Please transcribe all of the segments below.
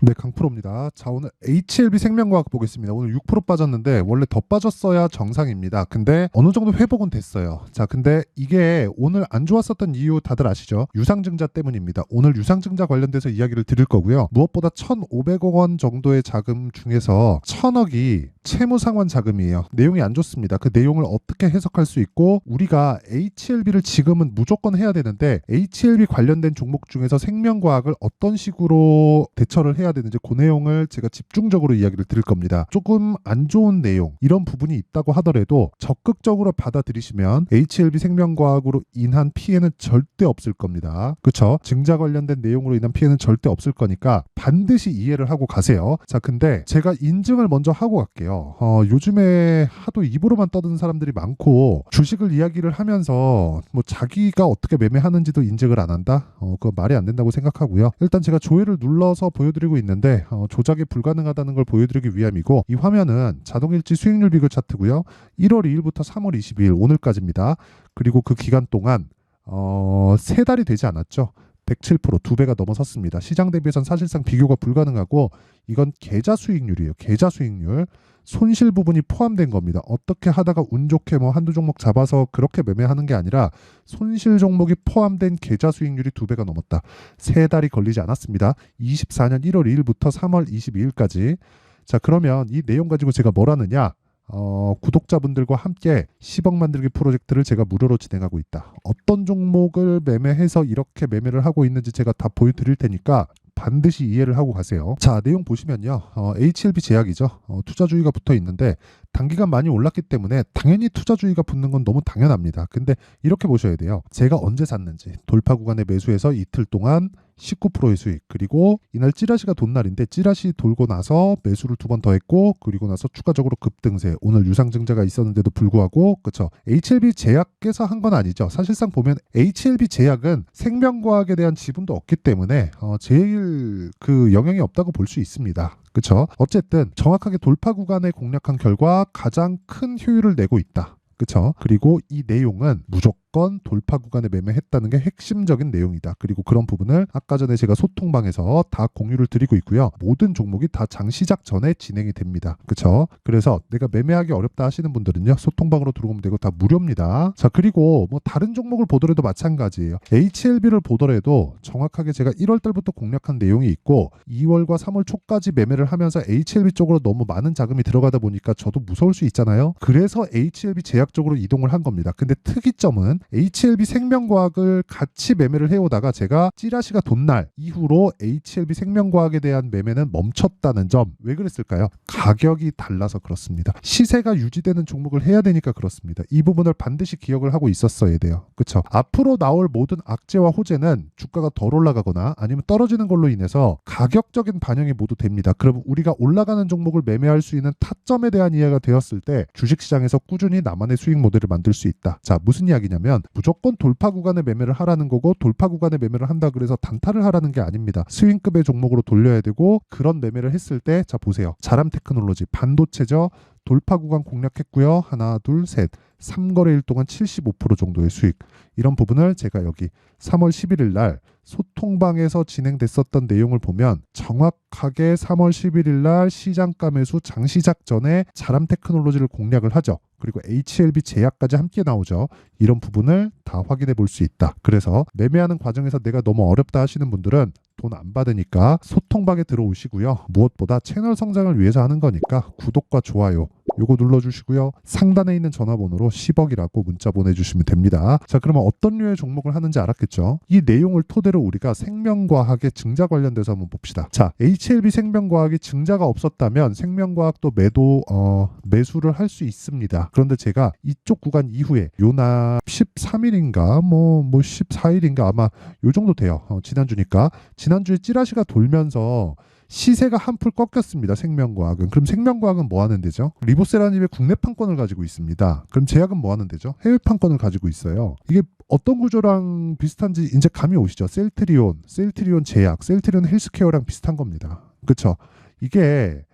네, 강프로입니다. 자, 오늘 HLB 생명과학 보겠습니다. 오늘 6% 빠졌는데 원래 더 빠졌어야 정상입니다. 근데 어느 정도 회복은 됐어요. 자, 근데 이게 오늘 안 좋았었던 이유 다들 아시죠? 유상증자 때문입니다. 오늘 유상증자 관련돼서 이야기를 드릴 거고요. 무엇보다 1,500억 원 정도의 자금 중에서 1,000억이 채무상환 자금이에요. 내용이 안 좋습니다. 그 내용을 어떻게 해석할 수 있고 우리가 HLB를 지금은 무조건 해야 되는데 HLB 관련된 종목 중에서 생명과학을 어떤 식으로 대처를 해야 되는지 그 내용을 제가 집중적으로 이야기를 드릴 겁니다. 조금 안 좋은 내용 이런 부분이 있다고 하더라도 적극적으로 받아들이시면 HLB 생명과학으로 인한 피해는 절대 없을 겁니다. 그렇죠? 증자 관련된 내용으로 인한 피해는 절대 없을 거니까 반드시 이해를 하고 가세요. 자, 근데 제가 인증을 먼저 하고 갈게요. 요즘에 하도 입으로만 떠드는 사람들이 많고 주식을 이야기를 하면서 뭐 자기가 어떻게 매매하는지도 인증을 안 한다? 그거 말이 안 된다고 생각하고요. 일단 제가 조회를 눌러서 보여드리고 있는데 조작이 불가능하다는 걸 보여드리기 위함이고, 이 화면은 자동일치 수익률 비교 차트고요. 1월 2일부터 3월 22일 오늘까지입니다. 그리고 그 기간 동안 3달이 되지 않았죠. 107%, 2배가 넘어섰습니다. 시장 대비해선 사실상 비교가 불가능하고 이건 계좌 수익률이에요. 계좌 수익률. 손실 부분이 포함된 겁니다. 어떻게 하다가 운 좋게 뭐 한두 종목 잡아서 그렇게 매매하는 게 아니라 손실 종목이 포함된 계좌 수익률이 2배가 넘었다. 3달이 걸리지 않았습니다. 24년 1월 2일부터 3월 22일까지. 자, 그러면 이 내용 가지고 제가 뭘 하느냐? 구독자분들과 함께 10억 만들기 프로젝트를 제가 무료로 진행하고 있다. 어떤 종목을 매매해서 이렇게 매매를 하고 있는지 제가 다 보여드릴 테니까 반드시 이해를 하고 가세요. 자, 내용 보시면요. HLB 제약이죠. 투자주의가 붙어 있는데 단기간 많이 올랐기 때문에 당연히 투자주의가 붙는 건 너무 당연합니다. 근데 이렇게 보셔야 돼요. 제가 언제 샀는지 돌파 구간에 매수해서 이틀 동안 19%의 수익, 그리고 이날 찌라시가 돈 날인데 찌라시 돌고 나서 매수를 2번 더 했고, 그리고 나서 추가적으로 급등세, 오늘 유상증자가 있었는데도 불구하고, 그쵸, HLB 제약에서 한 건 아니죠. 사실상 보면 HLB 제약은 생명과학에 대한 지분도 없기 때문에 제일 그 영향이 없다고 볼 수 있습니다. 그쵸? 어쨌든 정확하게 돌파 구간에 공략한 결과 가장 큰 효율을 내고 있다. 그쵸? 그리고 이 내용은 무조건 돌파 구간에 매매했다는 게 핵심적인 내용이다. 그리고 그런 부분을 아까 전에 제가 소통방에서 다 공유를 드리고 있고요. 모든 종목이 다 장 시작 전에 진행이 됩니다. 그쵸? 그래서 내가 매매하기 어렵다 하시는 분들은요, 소통방으로 들어오면 되고 다 무료입니다. 자, 그리고 뭐 다른 종목을 보더라도 마찬가지예요. HLB를 보더라도 정확하게 제가 1월 달부터 공략한 내용이 있고 2월과 3월 초까지 매매를 하면서 HLB 쪽으로 너무 많은 자금이 들어가다 보니까 저도 무서울 수 있잖아요. 그래서 HLB 제약 쪽으로 이동을 한 겁니다. 근데 특이점은 HLB 생명과학을 같이 매매를 해오다가 제가 찌라시가 돈 날 이후로 HLB 생명과학에 대한 매매는 멈췄다는 점. 왜 그랬을까요? 가격이 달라서 그렇습니다. 시세가 유지되는 종목을 해야 되니까 그렇습니다. 이 부분을 반드시 기억을 하고 있었어야 돼요. 그렇죠? 앞으로 나올 모든 악재와 호재는 주가가 덜 올라가거나 아니면 떨어지는 걸로 인해서 가격적인 반영이 모두 됩니다. 그럼 우리가 올라가는 종목을 매매할 수 있는 타점에 대한 이해가 되었을 때 주식시장에서 꾸준히 나만의 수익 모델을 만들 수 있다. 자, 무슨 이야기냐면 무조건 돌파 구간에 매매를 하라는 거고, 돌파 구간에 매매를 한다 그래서 단타를 하라는 게 아닙니다. 스윙급의 종목으로 돌려야 되고, 그런 매매를 했을 때 자 보세요. 자람 테크놀로지 반도체죠. 돌파 구간 공략했고요. 하나, 둘, 셋. 3거래일 동안 75% 정도의 수익. 이런 부분을 제가 여기 3월 11일 날 소통방에서 진행됐었던 내용을 보면 정확하게 3월 11일 날 시장가 매수 장시작 전에 자람 테크놀로지를 공략을 하죠. 그리고 HLB 제약까지 함께 나오죠. 이런 부분을 다 확인해 볼 수 있다. 그래서 매매하는 과정에서 내가 너무 어렵다 하시는 분들은 돈 안 받으니까 소통방에 들어오시고요. 무엇보다 채널 성장을 위해서 하는 거니까 구독과 좋아요 요거 눌러주시고요. 상단에 있는 전화번호로 10억이라고 문자 보내주시면 됩니다. 자, 그러면 어떤 류의 종목을 하는지 알았겠죠? 이 내용을 토대로 우리가 생명과학의 증자 관련돼서 한번 봅시다. 자, HLB 생명과학이 증자가 없었다면 생명과학도 매수를 할 수 있습니다. 그런데 제가 이쪽 구간 이후에 요날 13일인가 뭐 14일인가 아마 요 정도 돼요. 지난주니까. 지난주에 찌라시가 돌면서 시세가 한풀 꺾였습니다. 생명과학은. 그럼 생명과학은 뭐 하는 데죠? 리보세라님의 국내 판권을 가지고 있습니다. 그럼 제약은 뭐 하는 데죠? 해외 판권을 가지고 있어요. 이게 어떤 구조랑 비슷한지 이제 감이 오시죠? 셀트리온 제약, 셀트리온 헬스케어랑 비슷한 겁니다. 그렇죠? 이게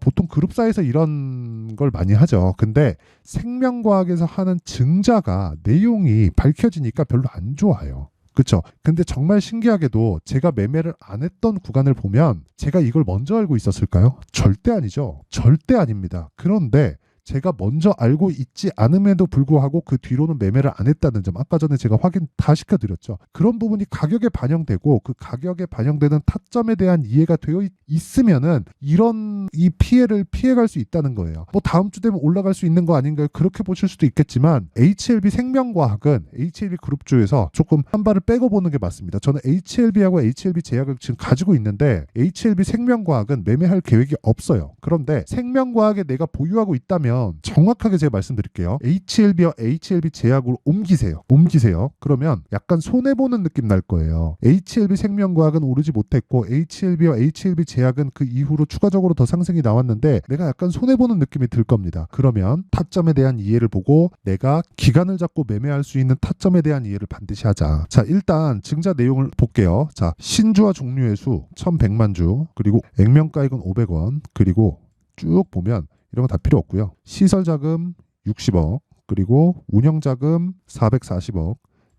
보통 그룹사에서 이런 걸 많이 하죠. 근데 생명과학에서 하는 증자가 내용이 밝혀지니까 별로 안 좋아요. 그쵸? 근데 정말 신기하게도 제가 매매를 안 했던 구간을 보면 제가 이걸 먼저 알고 있었을까요? 절대 아니죠. 절대 아닙니다. 그런데 제가 먼저 알고 있지 않음에도 불구하고 그 뒤로는 매매를 안 했다는 점, 아까 전에 제가 확인 다 시켜드렸죠. 그런 부분이 가격에 반영되고 그 가격에 반영되는 타점에 대한 이해가 되어 있으면은 이런 이 피해를 피해갈 수 있다는 거예요. 뭐 다음 주 되면 올라갈 수 있는 거 아닌가요? 그렇게 보실 수도 있겠지만 HLB 생명과학은 HLB 그룹주에서 조금 한 발을 빼고 보는 게 맞습니다. 저는 HLB하고 HLB 제약을 지금 가지고 있는데 HLB 생명과학은 매매할 계획이 없어요. 그런데 생명과학에 내가 보유하고 있다면 정확하게 제가 말씀드릴게요. HLB와 HLB 제약으로 옮기세요. 그러면 약간 손해보는 느낌 날 거예요. HLB 생명과학은 오르지 못했고 HLB와 HLB 제약은 그 이후로 추가적으로 더 상승이 나왔는데 내가 약간 손해보는 느낌이 들 겁니다. 그러면 타점에 대한 이해를 보고 내가 기간을 잡고 매매할 수 있는 타점에 대한 이해를 반드시 하자. 자, 일단 증자 내용을 볼게요. 자, 신주와 종류의 수 1100만 주, 그리고 액면가액은 500원, 그리고 쭉 보면 이런 거 다 필요 없고요. 시설자금 60억, 그리고 운영자금 440억,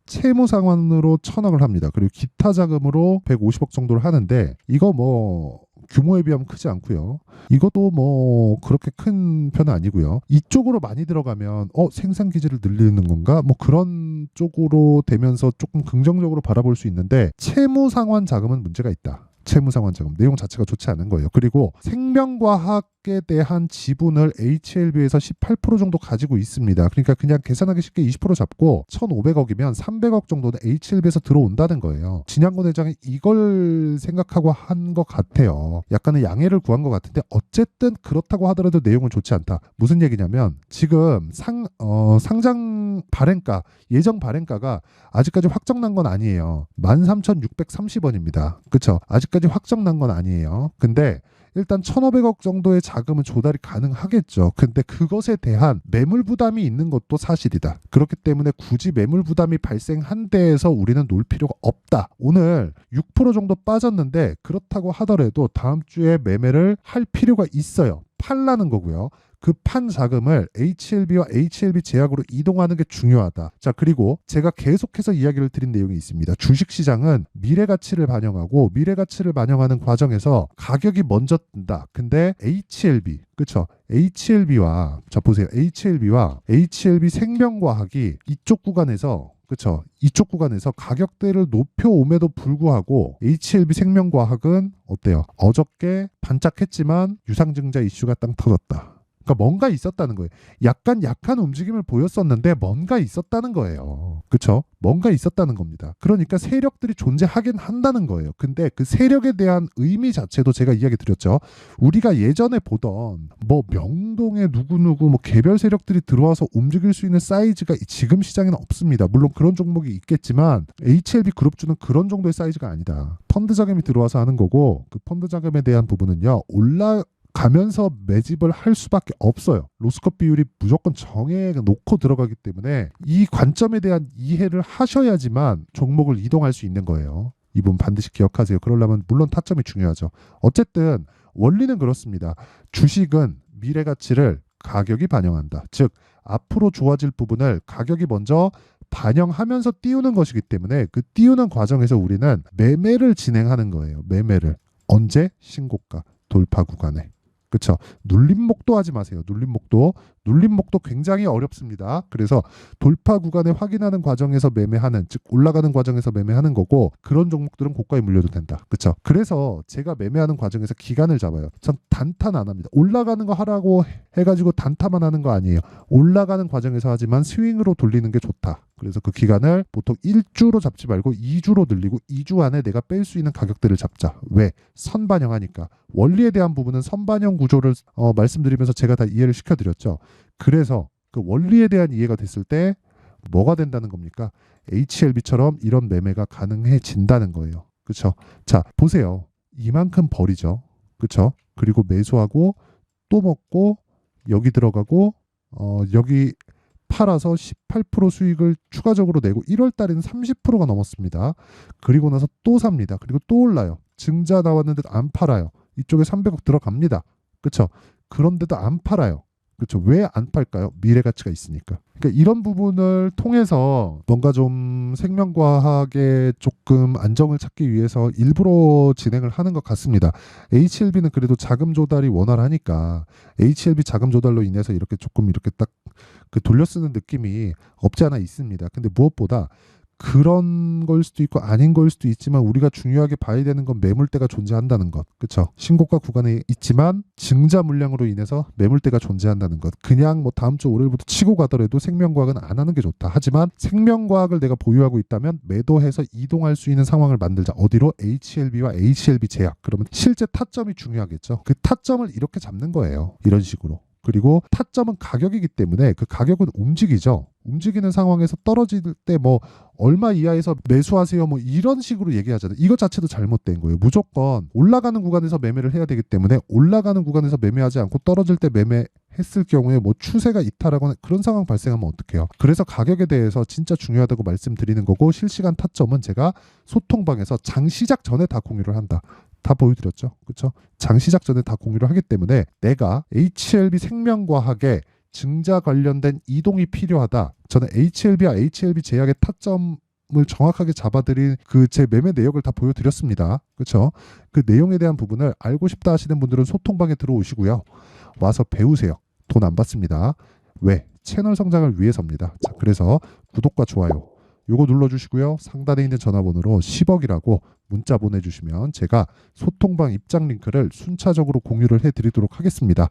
채무상환으로 1000억을 합니다. 그리고 기타 자금으로 150억 정도를 하는데 이거 뭐 규모에 비하면 크지 않고요. 이것도 뭐 그렇게 큰 편은 아니고요. 이쪽으로 많이 들어가면 생산 기지를 늘리는 건가? 뭐 그런 쪽으로 되면서 조금 긍정적으로 바라볼 수 있는데 채무상환 자금은 문제가 있다. 채무상환 자금 내용 자체가 좋지 않은 거예요. 그리고 생명과학에 대한 지분을 HLB에서 18% 정도 가지고 있습니다. 그러니까 그냥 계산하기 쉽게 20% 잡고 1,500억이면 300억 정도는 HLB에서 들어온다는 거예요. 진양건 회장이 이걸 생각하고 한 것 같아요. 약간의 양해를 구한 것 같은데 어쨌든 그렇다고 하더라도 내용은 좋지 않다. 무슨 얘기냐면 지금 상장 발행가, 예정 발행가가 아직까지 확정난 건 아니에요. 13,630원입니다. 그쵸? 아직까지 확정난 건 아니에요. 근데 일단 1,500억 정도의 자금은 조달이 가능하겠죠. 근데 그것에 대한 매물 부담이 있는 것도 사실이다. 그렇기 때문에 굳이 매물 부담이 발생한 데에서 우리는 놀 필요가 없다. 오늘 6% 정도 빠졌는데 그렇다고 하더라도 다음 주에 매매를 할 필요가 있어요. 팔라는 거고요. 그 판 자금을 HLB와 HLB 제약으로 이동하는 게 중요하다. 자, 그리고 제가 계속해서 이야기를 드린 내용이 있습니다. 주식시장은 미래가치를 반영하고 미래가치를 반영하는 과정에서 가격이 먼저 뜬다. 근데 HLB, 그쵸? HLB와, 자, 보세요. HLB와 HLB 생명과학이 이쪽 구간에서 그쵸? 이쪽 구간에서 가격대를 높여옴에도 불구하고 HLB 생명과학은 어때요? 어저께 반짝했지만 유상증자 이슈가 땅 터졌다. 그러니까 뭔가 있었다는 거예요. 약간 약한 움직임을 보였었는데 뭔가 있었다는 거예요. 그렇죠? 뭔가 있었다는 겁니다. 그러니까 세력들이 존재하긴 한다는 거예요. 근데 그 세력에 대한 의미 자체도 제가 이야기 드렸죠. 우리가 예전에 보던 뭐 명동에 누구누구 뭐 개별 세력들이 들어와서 움직일 수 있는 사이즈가 지금 시장에는 없습니다. 물론 그런 종목이 있겠지만 HLB 그룹주는 그런 정도의 사이즈가 아니다. 펀드 자금이 들어와서 하는 거고 그 펀드 자금에 대한 부분은요. 가면서 매집을 할 수밖에 없어요. 로스컷 비율이 무조건 정해 놓고 들어가기 때문에 이 관점에 대한 이해를 하셔야지만 종목을 이동할 수 있는 거예요. 이 부분 반드시 기억하세요. 그러려면 물론 타점이 중요하죠. 어쨌든 원리는 그렇습니다. 주식은 미래 가치를 가격이 반영한다. 즉 앞으로 좋아질 부분을 가격이 먼저 반영하면서 띄우는 것이기 때문에 그 띄우는 과정에서 우리는 매매를 진행하는 거예요. 매매를. 언제? 신고가 돌파 구간에. 그렇죠. 눌림목도 하지 마세요. 눌림목도 굉장히 어렵습니다. 그래서 돌파 구간에 확인하는 과정에서 매매하는, 즉 올라가는 과정에서 매매하는 거고 그런 종목들은 고가에 물려도 된다. 그렇죠. 그래서 제가 매매하는 과정에서 기간을 잡아요. 전 단타는 안 합니다. 올라가는 거 하라고 해가지고 단타만 하는 거 아니에요. 올라가는 과정에서 하지만 스윙으로 돌리는 게 좋다. 그래서 그 기간을 보통 1주로 잡지 말고 2주로 늘리고 2주 안에 내가 뺄 수 있는 가격들을 잡자. 왜? 선반영하니까. 원리에 대한 부분은 선반영 구조를 말씀드리면서 제가 다 이해를 시켜드렸죠. 그래서 그 원리에 대한 이해가 됐을 때 뭐가 된다는 겁니까? HLB처럼 이런 매매가 가능해진다는 거예요. 그렇죠? 자, 보세요. 이만큼 버리죠. 그렇죠? 그리고 매수하고 또 먹고 여기 들어가고 여기 팔아서 18% 수익을 추가적으로 내고 1월 달에는 30%가 넘었습니다. 그리고 나서 또 삽니다. 그리고 또 올라요. 증자 나왔는데도 안 팔아요. 이쪽에 300억 들어갑니다. 그렇죠? 그런데도 안 팔아요. 그렇죠. 왜 안 팔까요? 미래 가치가 있으니까. 그러니까 이런 부분을 통해서 뭔가 좀 생명과학에 조금 안정을 찾기 위해서 일부러 진행을 하는 것 같습니다. HLB는 그래도 자금 조달이 원활하니까 HLB 자금 조달로 인해서 이렇게 조금 이렇게 딱 그 돌려쓰는 느낌이 없지 않아 있습니다. 근데 무엇보다 그런 걸 수도 있고 아닌 걸 수도 있지만 우리가 중요하게 봐야 되는 건 매물대가 존재한다는 것. 그렇죠? 신고가 구간에 있지만 증자 물량으로 인해서 매물대가 존재한다는 것. 그냥 뭐 다음 주 월요일부터 치고 가더라도 생명과학은 안 하는 게 좋다. 하지만 생명과학을 내가 보유하고 있다면 매도해서 이동할 수 있는 상황을 만들자. 어디로? HLB와 HLB 제약. 그러면 실제 타점이 중요하겠죠. 그 타점을 이렇게 잡는 거예요. 이런 식으로. 그리고 타점은 가격이기 때문에 그 가격은 움직이죠. 움직이는 상황에서 떨어질 때 뭐 얼마 이하에서 매수하세요 뭐 이런 식으로 얘기하잖아요. 이것 자체도 잘못된 거예요. 무조건 올라가는 구간에서 매매를 해야 되기 때문에 올라가는 구간에서 매매하지 않고 떨어질 때 매매했을 경우에 뭐 추세가 이탈하거나 그런 상황 발생하면 어떡해요. 그래서 가격에 대해서 진짜 중요하다고 말씀드리는 거고 실시간 타점은 제가 소통방에서 장 시작 전에 다 공유를 한다. 다 보여드렸죠. 그렇죠? 장 시작 전에 다 공유를 하기 때문에 내가 HLB 생명과학에 증자 관련된 이동이 필요하다. 저는 HLB와 HLB 제약의 타점을 정확하게 잡아드린 그 제 매매 내역을 다 보여드렸습니다. 그렇죠? 그 내용에 대한 부분을 알고 싶다 하시는 분들은 소통방에 들어오시고요. 와서 배우세요. 돈 안 받습니다. 왜? 채널 성장을 위해서입니다. 자, 그래서 구독과 좋아요 요거 눌러주시고요. 상단에 있는 전화번호로 10억이라고 문자 보내주시면 제가 소통방 입장 링크를 순차적으로 공유를 해드리도록 하겠습니다.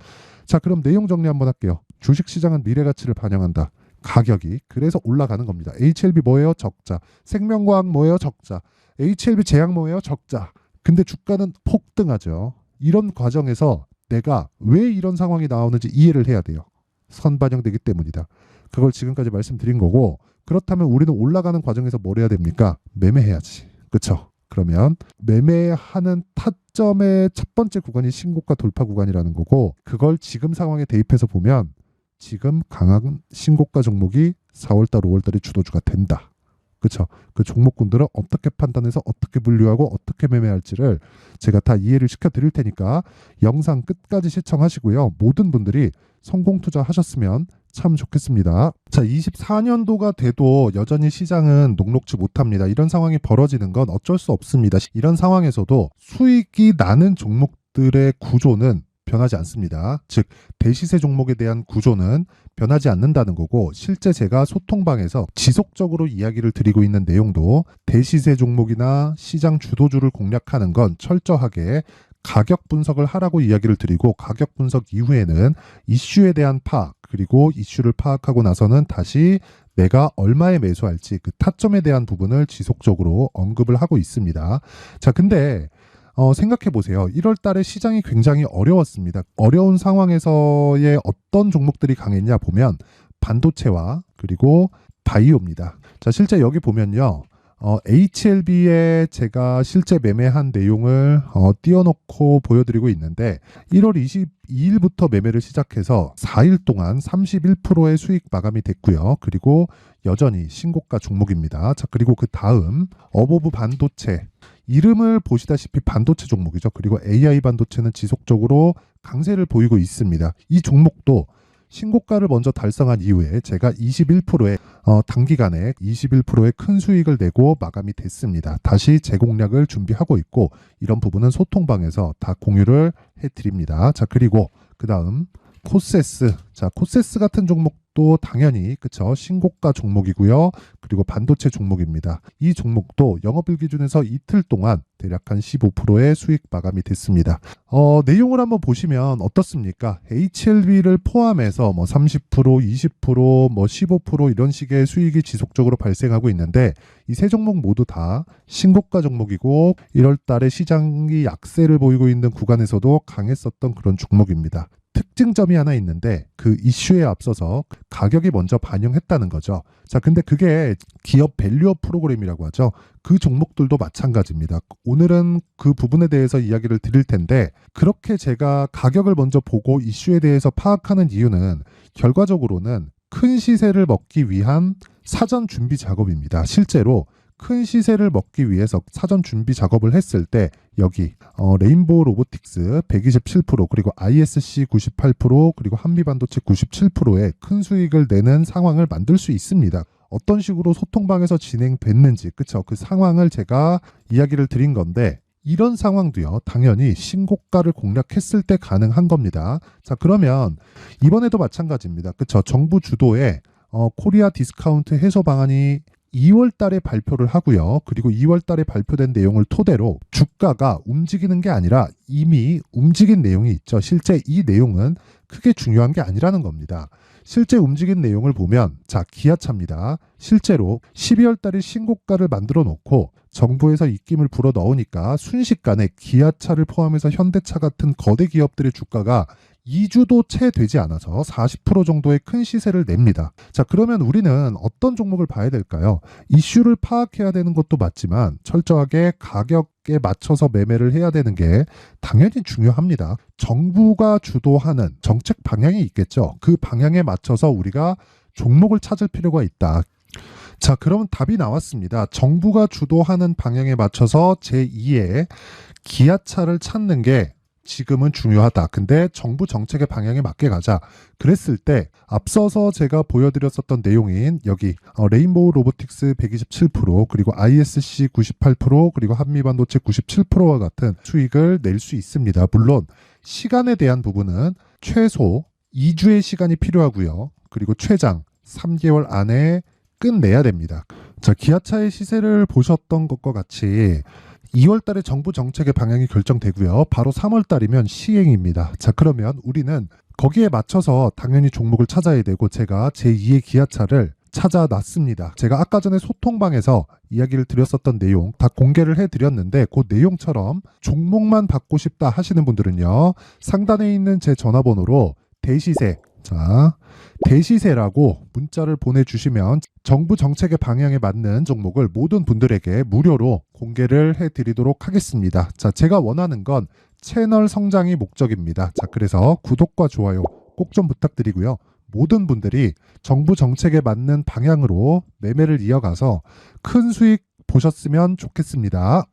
자, 그럼 내용 정리 한번 할게요. 주식시장은 미래가치를 반영한다. 가격이 그래서 올라가는 겁니다. HLB 뭐예요? 적자. 생명과학 뭐예요? 적자. HLB 제약 뭐예요? 적자. 근데 주가는 폭등하죠. 이런 과정에서 내가 왜 이런 상황이 나오는지 이해를 해야 돼요. 선반영되기 때문이다. 그걸 지금까지 말씀드린 거고 그렇다면 우리는 올라가는 과정에서 뭘 해야 됩니까? 매매해야지. 그렇죠? 그러면 매매하는 타점의 첫 번째 구간이 신고가 돌파 구간이라는 거고 그걸 지금 상황에 대입해서 보면 지금 강한 신고가 종목이 4월달, 5월달에 주도주가 된다. 그렇죠? 그 종목군들을 어떻게 판단해서 어떻게 분류하고 어떻게 매매할지를 제가 다 이해를 시켜드릴 테니까 영상 끝까지 시청하시고요. 모든 분들이 성공 투자하셨으면 참 좋겠습니다. 자, 24년도가 돼도 여전히 시장은 녹록지 못합니다. 이런 상황이 벌어지는 건 어쩔 수 없습니다. 이런 상황에서도 수익이 나는 종목들의 구조는 변하지 않습니다. 즉 대시세 종목에 대한 구조는 변하지 않는다는 거고 실제 제가 소통방에서 지속적으로 이야기를 드리고 있는 내용도 대시세 종목이나 시장 주도주를 공략하는 건 철저하게 가격 분석을 하라고 이야기를 드리고 가격 분석 이후에는 이슈에 대한 파악 그리고 이슈를 파악하고 나서는 다시 내가 얼마에 매수할지 그 타점에 대한 부분을 지속적으로 언급을 하고 있습니다. 자, 근데 생각해 보세요. 1월 달에 시장이 굉장히 어려웠습니다. 어려운 상황에서의 어떤 종목들이 강했냐 보면 반도체와 그리고 바이오입니다. 자, 실제 여기 보면요. HLB에 제가 실제 매매한 내용을 띄워놓고 보여드리고 있는데 1월 22일부터 매매를 시작해서 4일 동안 31%의 수익 마감이 됐고요. 그리고 여전히 신고가 종목입니다. 자, 그리고 그 다음 어보브 반도체 이름을 보시다시피 반도체 종목이죠. 그리고 AI 반도체는 지속적으로 강세를 보이고 있습니다. 이 종목도 신고가를 먼저 달성한 이후에 제가 21%의 단기간에 21%의 큰 수익을 내고 마감이 됐습니다. 다시 재공략을 준비하고 있고 이런 부분은 소통방에서 다 공유를 해드립니다. 자, 그리고 그 다음 코세스. 자, 코세스 같은 종목도 당연히 그쵸 신고가 종목이고요. 그리고 반도체 종목입니다. 이 종목도 영업일 기준에서 이틀 동안 대략 한 15%의 수익 마감이 됐습니다. 내용을 한번 보시면 어떻습니까? HLB를 포함해서 뭐 30%, 20%, 뭐 15% 이런 식의 수익이 지속적으로 발생하고 있는데 이 세 종목 모두 다 신고가 종목이고 1월 달에 시장이 약세를 보이고 있는 구간에서도 강했었던 그런 종목입니다. 특징점이 하나 있는데 그 이슈에 앞서서 가격이 먼저 반영했다는 거죠. 자, 근데 그게 기업 밸류업 프로그램이라고 하죠. 그 종목들도 마찬가지입니다. 오늘은 그 부분에 대해서 이야기를 드릴 텐데 그렇게 제가 가격을 먼저 보고 이슈에 대해서 파악하는 이유는 결과적으로는 큰 시세를 먹기 위한 사전 준비 작업입니다. 실제로 큰 시세를 먹기 위해서 사전 준비 작업을 했을 때 여기 레인보우 로보틱스 127% 그리고 ISC 98% 그리고 한미반도체 97%의 큰 수익을 내는 상황을 만들 수 있습니다. 어떤 식으로 소통방에서 진행됐는지 그쵸? 그 상황을 제가 이야기를 드린 건데 이런 상황도요 당연히 신고가를 공략했을 때 가능한 겁니다. 자 그러면 이번에도 마찬가지입니다. 그쵸? 정부 주도의 코리아 디스카운트 해소 방안이 2월 달에 발표를 하고요. 그리고 2월 달에 발표된 내용을 토대로 주가가 움직이는 게 아니라 이미 움직인 내용이 있죠. 실제 이 내용은 크게 중요한 게 아니라는 겁니다. 실제 움직인 내용을 보면 자 기아차입니다. 실제로 12월 달에 신고가를 만들어 놓고 정부에서 입김을 불어 넣으니까 순식간에 기아차를 포함해서 현대차 같은 거대 기업들의 주가가 2주도 채 되지 않아서 40% 정도의 큰 시세를 냅니다. 자, 그러면 우리는 어떤 종목을 봐야 될까요? 이슈를 파악해야 되는 것도 맞지만 철저하게 가격에 맞춰서 매매를 해야 되는 게 당연히 중요합니다. 정부가 주도하는 정책 방향이 있겠죠. 그 방향에 맞춰서 우리가 종목을 찾을 필요가 있다. 자, 그럼 답이 나왔습니다. 정부가 주도하는 방향에 맞춰서 제2의 기아차를 찾는 게 지금은 중요하다. 근데 정부 정책의 방향에 맞게 가자. 그랬을 때 앞서서 제가 보여드렸었던 내용인 여기 레인보우 로보틱스 127% 그리고 ISC 98% 그리고 한미반도체 97%와 같은 수익을 낼 수 있습니다. 물론 시간에 대한 부분은 최소 2주의 시간이 필요하고요. 그리고 최장 3개월 안에 끝내야 됩니다. 자, 기아차의 시세를 보셨던 것과 같이 2월 달에 정부 정책의 방향이 결정되고요. 바로 3월 달이면 시행입니다. 자, 그러면 우리는 거기에 맞춰서 당연히 종목을 찾아야 되고 제가 제2의 기아차를 찾아놨습니다. 제가 아까 전에 소통방에서 이야기를 드렸었던 내용 다 공개를 해드렸는데 그 내용처럼 종목만 받고 싶다 하시는 분들은요. 상단에 있는 제 전화번호로 대시세 자 대시세라고 문자를 보내주시면 정부 정책의 방향에 맞는 종목을 모든 분들에게 무료로 공개를 해드리도록 하겠습니다. 자, 제가 원하는 건 채널 성장이 목적입니다. 자, 그래서 구독과 좋아요 꼭 좀 부탁드리고요. 모든 분들이 정부 정책에 맞는 방향으로 매매를 이어가서 큰 수익 보셨으면 좋겠습니다.